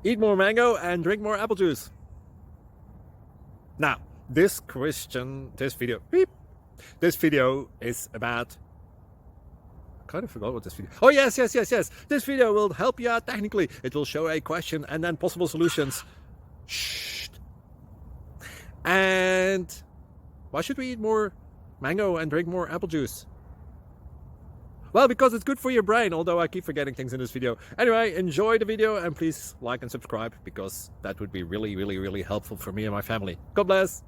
Eat more mango and drink more apple juice. Now, this video is about, I kind of forgot what this video. Oh, yes. This video will help you out technically. It will show a question and then possible solutions. Shh. And why should we eat more mango and drink more apple juice? Well, because it's good for your brain, although I keep forgetting things in this video. Anyway, enjoy the video and please like and subscribe, because that would be really helpful for me and my family. God bless.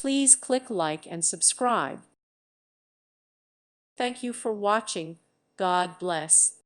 Please click like and subscribe. Thank you for watching. God bless.